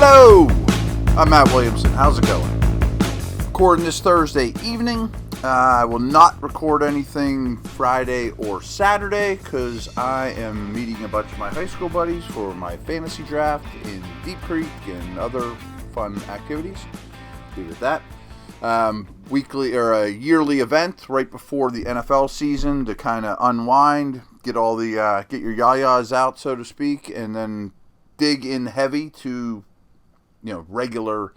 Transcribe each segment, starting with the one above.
Hello, I'm Matt Williamson. How's it going? Recording this Thursday evening. I will not record anything Friday or Saturday because I am meeting a bunch of my high school buddies for my fantasy draft in Deep Creek and other fun activities. Leave it at that. Weekly or a yearly event right before the NFL season to kind of unwind, get all the get your yayas out, so to speak, and then dig in heavy to regular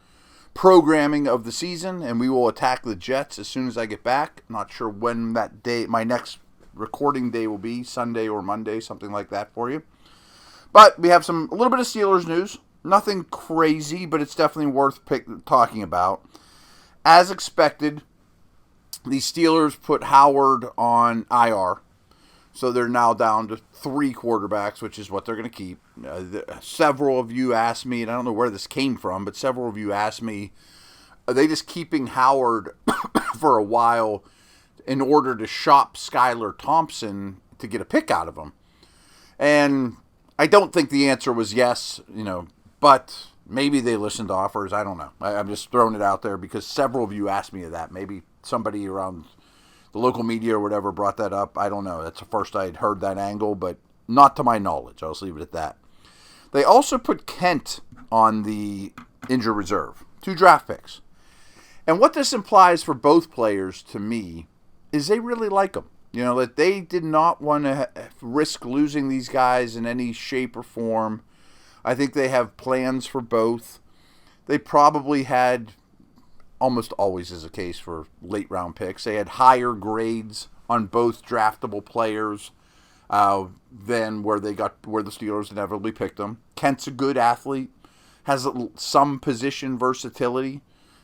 programming of the season, and we will attack the Jets as soon as I get back. Not sure when that day, my next recording day will be, Sunday or Monday, something like that for you. But we have a little bit of Steelers news. Nothing crazy, but it's definitely worth talking about. As expected, the Steelers put Howard on IR. So they're now down to 3 quarterbacks, which is what they're going to keep. Several of you asked me, and I don't know where this came from, but several of you asked me, are they just keeping Howard for a while in order to shop Skylar Thompson to get a pick out of him? And I don't think the answer was yes, but maybe they listened to offers. I don't know. I'm just throwing it out there because several of you asked me that. Maybe somebody around the local media or whatever brought that up. I don't know. That's the first I had heard that angle, but not to my knowledge. I'll just leave it at that. They also put Kent on the injured reserve. 2 draft picks. And what this implies for both players to me is they really like him. That they did not want to risk losing these guys in any shape or form. I think they have plans for both. They probably had, almost always is the case for late round picks, they had higher grades on both draftable players than where the Steelers inevitably picked them. Kent's a good athlete, has some position versatility.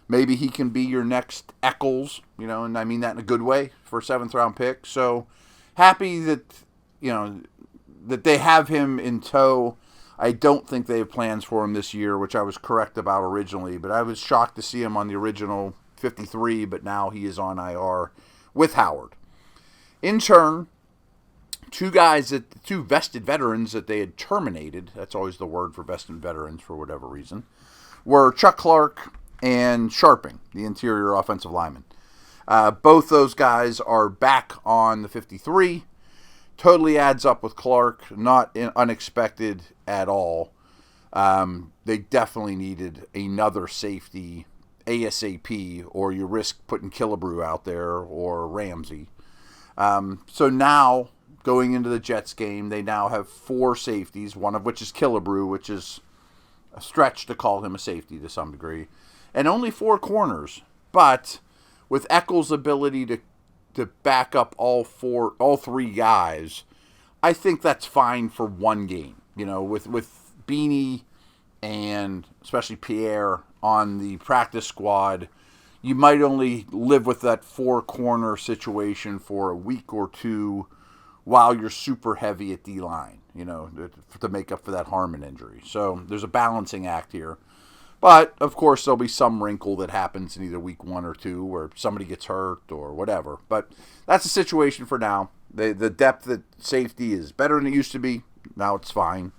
Maybe he can be your next Eccles, and I mean that in a good way for a 7th round pick. So happy that that they have him in tow. I don't think they have plans for him this year, which I was correct about originally, but I was shocked to see him on the original 53, but now he is on IR with Howard. In turn, 2 vested veterans that they had terminated, that's always the word for vested veterans for whatever reason, were Chuck Clark and Sharping, the interior offensive lineman. Both those guys are back on the 53. Totally adds up with Clark, not unexpected at all. They definitely needed another safety ASAP, or you risk putting Killebrew out there or Ramsey. So now, going into the Jets game, they now have 4 safeties, one of which is Killebrew, which is a stretch to call him a safety to some degree, and only 4 corners. But with Eccles' ability to back up all 3 guys, I think that's fine for one game. With Beanie and especially Pierre on the practice squad, you might only live with that 4-corner situation for a week or 2 while you're super heavy at D-line, to make up for that Harmon injury. So there's a balancing act here. But, of course, there'll be some wrinkle that happens in either week 1 or 2 where somebody gets hurt or whatever. But that's the situation for now. The depth at safety is better than it used to be. Now it's fine.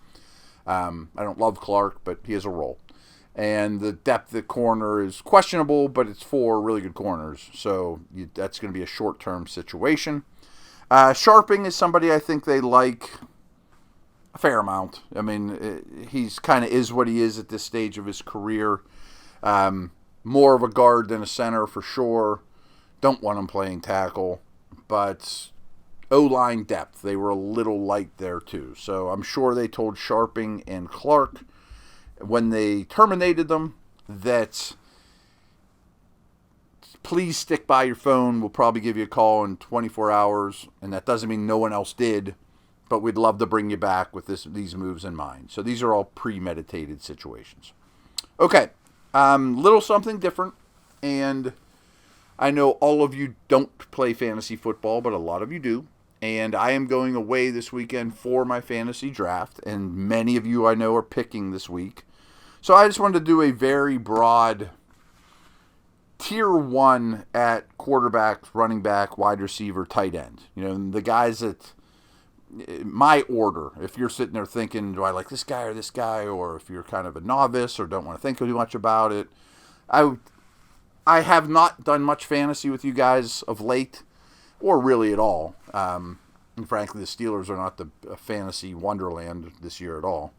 I don't love Clark, but he has a role. And the depth at corner is questionable, but it's 4 really good corners. So that's going to be a short-term situation. Sharping is somebody I think they like a fair amount. I mean, he's kind of is what he is at this stage of his career. More of a guard than a center for sure. Don't want him playing tackle. But O-line depth, they were a little light there too. So I'm sure they told Sharping and Clark when they terminated them that please stick by your phone. We'll probably give you a call in 24 hours. And that doesn't mean no one else did. But we'd love to bring you back with these moves in mind. So these are all premeditated situations. Okay, little something different. And I know all of you don't play fantasy football, but a lot of you do. And I am going away this weekend for my fantasy draft. And many of you I know are picking this week. So I just wanted to do a very broad tier 1 at quarterback, running back, wide receiver, tight end. The guys that my order, if you're sitting there thinking, do I like this guy or this guy, or if you're kind of a novice or don't want to think too much about it, I have not done much fantasy with you guys of late, or really at all. And frankly, the Steelers are not the fantasy wonderland this year at all.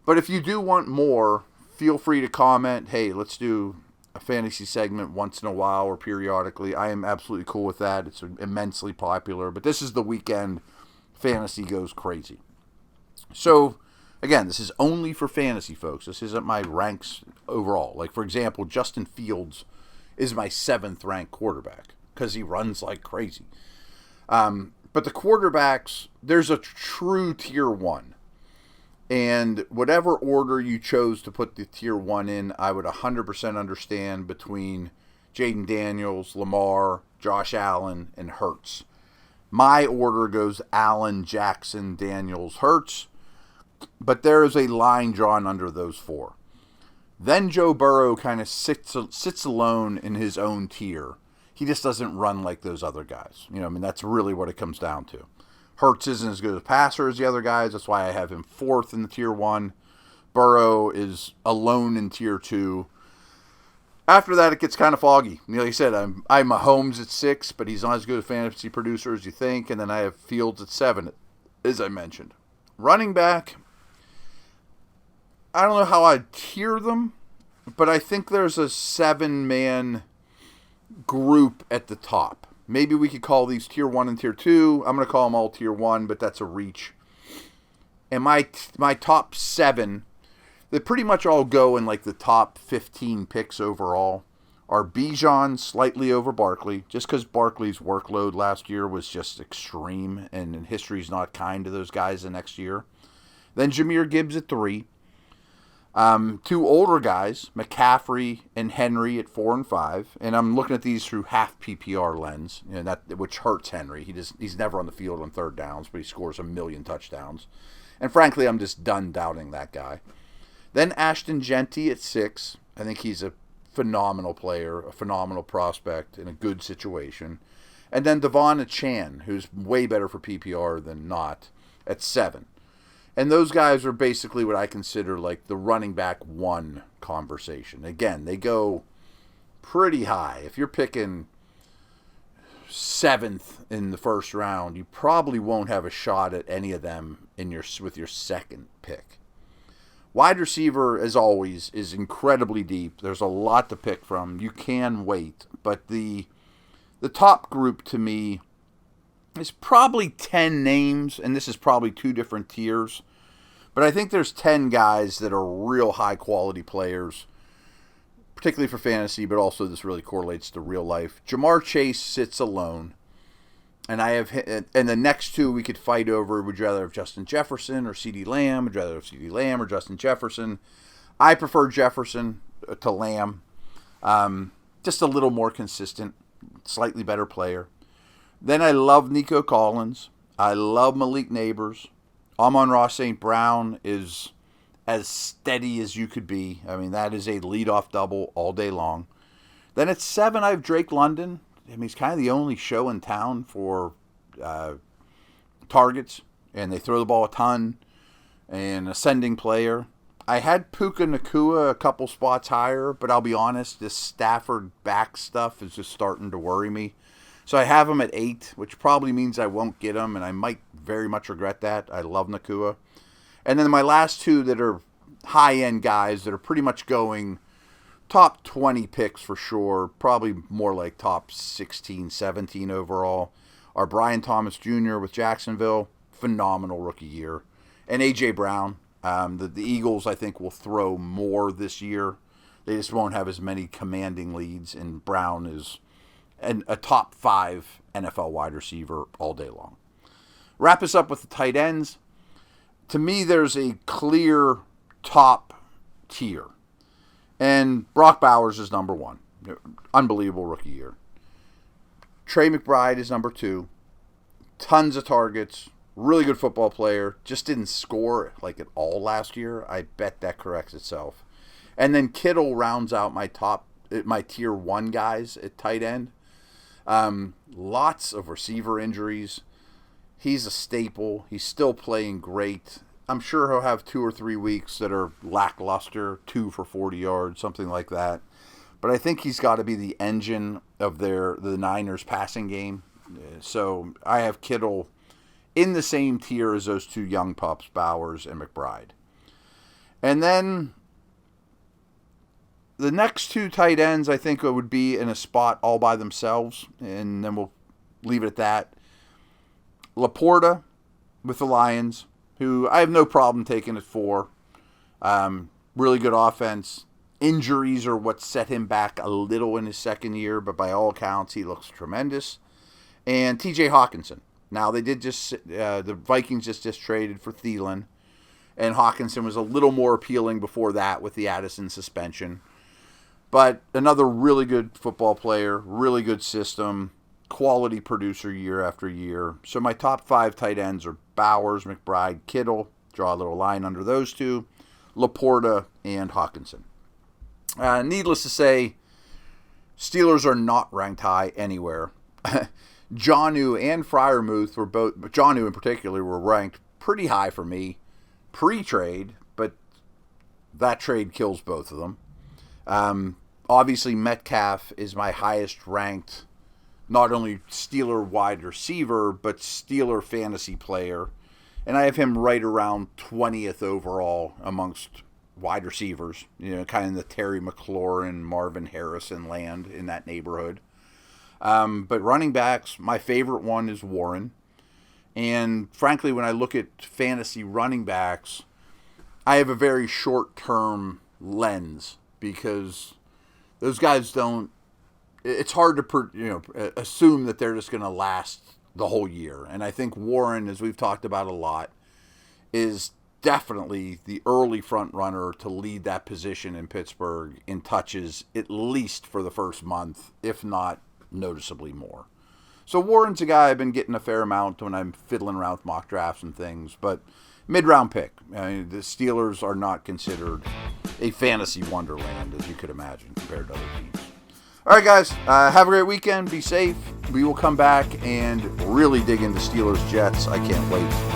But if you do want more, feel free to comment, hey, let's do a fantasy segment once in a while or periodically. I am absolutely cool with that. It's immensely popular. But this is the weekend fantasy goes crazy. So, again, this is only for fantasy, folks. This isn't my ranks overall. Like, for example, Justin Fields is my 7th ranked quarterback because he runs like crazy. But the quarterbacks, there's a true tier 1. And whatever order you chose to put the tier 1 in, I would 100% understand between Jaden Daniels, Lamar, Josh Allen, and Hurts. My order goes Allen, Jackson, Daniels, Hurts. But there is a line drawn under those 4. Then Joe Burrow kind of sits alone in his own tier. He just doesn't run like those other guys. That's really what it comes down to. Hurts isn't as good a passer as the other guys. That's why I have him 4th in the tier 1. Burrow is alone in tier 2. After that, it gets kind of foggy. Like I said, I'm Mahomes at 6, but he's not as good a fantasy producer as you think. And then I have Fields at 7, as I mentioned. Running back, I don't know how I'd tier them, but I think there's a 7-man group at the top. Maybe we could call these tier 1 and tier 2. I'm going to call them all tier 1, but that's a reach. And my top 7, they pretty much all go in like the top 15 picks overall, are Bijan slightly over Barkley, just because Barkley's workload last year was just extreme, and history's not kind to those guys the next year. Then Jahmyr Gibbs at 3. 2 older guys, McCaffrey and Henry at 4 and 5. And I'm looking at these through half PPR lens, which hurts Henry. He's never on the field on 3rd downs, but he scores 1 million touchdowns. And frankly, I'm just done doubting that guy. Then Ashton Genty at 6. I think he's a phenomenal player, a phenomenal prospect in a good situation. And then Devon Achane, who's way better for PPR than not, at 7. And those guys are basically what I consider like the running back 1 conversation. Again, they go pretty high. If you're picking 7th in the first round, you probably won't have a shot at any of them with your 2nd pick. Wide receiver, as always, is incredibly deep. There's a lot to pick from. You can wait. But the top group to me is probably 10 names, and this is probably 2 different tiers. But I think there's 10 guys that are real high-quality players, particularly for fantasy, but also this really correlates to real life. Jamar Chase sits alone, and the next 2 we could fight over. Would you rather have Justin Jefferson or CeeDee Lamb? Would you rather have CeeDee Lamb or Justin Jefferson? I prefer Jefferson to Lamb. Just a little more consistent, slightly better player. Then I love Nico Collins. I love Malik Neighbors. Amon-Ra St. Brown is as steady as you could be. I mean, that is a leadoff double all day long. Then at 7, I have Drake London. I mean, he's kind of the only show in town for targets, and they throw the ball a ton, and ascending player. I had Puka Nacua a couple spots higher, but I'll be honest, this Stafford back stuff is just starting to worry me. So I have him at 8, which probably means I won't get him, and I might very much regret that. I love Nacua. And then my last 2 that are high-end guys that are pretty much going top 20 picks for sure, probably more like top 16, 17 overall, are Brian Thomas Jr. with Jacksonville, phenomenal rookie year, and A.J. Brown. The Eagles, I think, will throw more this year. They just won't have as many commanding leads, and Brown is a top 5 NFL wide receiver all day long. Wrap us up with the tight ends. To me, there's a clear top tier. And Brock Bowers is number 1. Unbelievable rookie year. Trey McBride is number 2. Tons of targets. Really good football player. Just didn't score like at all last year. I bet that corrects itself. And then Kittle rounds out my tier 1 guys at tight end. Lots of receiver injuries. He's a staple. He's still playing great. I'm sure he'll have 2 or 3 weeks that are lackluster, 2 for 40 yards, something like that. But I think he's got to be the engine of the Niners passing game. So I have Kittle in the same tier as those 2 young pups, Bowers and McBride. And then the next 2 tight ends, I think, would be in a spot all by themselves, and then we'll leave it at that. Laporta with the Lions, who I have no problem taking at 4. Really good offense. Injuries are what set him back a little in his second year, but by all accounts, he looks tremendous. And TJ Hawkinson. Now, they did the Vikings just traded for Thielen, and Hawkinson was a little more appealing before that with the Addison suspension. But another really good football player, really good system, quality producer year after year. So my top 5 tight ends are Bowers, McBride, Kittle. Draw a little line under those 2. Laporta and Hawkinson. Needless to say, Steelers are not ranked high anywhere. Jonnu and Freiermuth were both, but Jonnu in particular, were ranked pretty high for me pre-trade, but that trade kills both of them. Obviously, Metcalf is my highest ranked, not only Steeler wide receiver, but Steeler fantasy player. And I have him right around 20th overall amongst wide receivers, kind of in the Terry McLaurin, Marvin Harrison land in that neighborhood. But running backs, my favorite one is Warren. And frankly, when I look at fantasy running backs, I have a very short-term lens because those guys don't. It's hard to assume that they're just going to last the whole year. And I think Warren, as we've talked about a lot, is definitely the early front runner to lead that position in Pittsburgh in touches, at least for the first month, if not noticeably more. So Warren's a guy I've been getting a fair amount when I'm fiddling around with mock drafts and things, but mid-round pick. I mean, the Steelers are not considered a fantasy wonderland, as you could imagine, compared to other teams. All right, guys, have a great weekend. Be safe. We will come back and really dig into Steelers-Jets. I can't wait.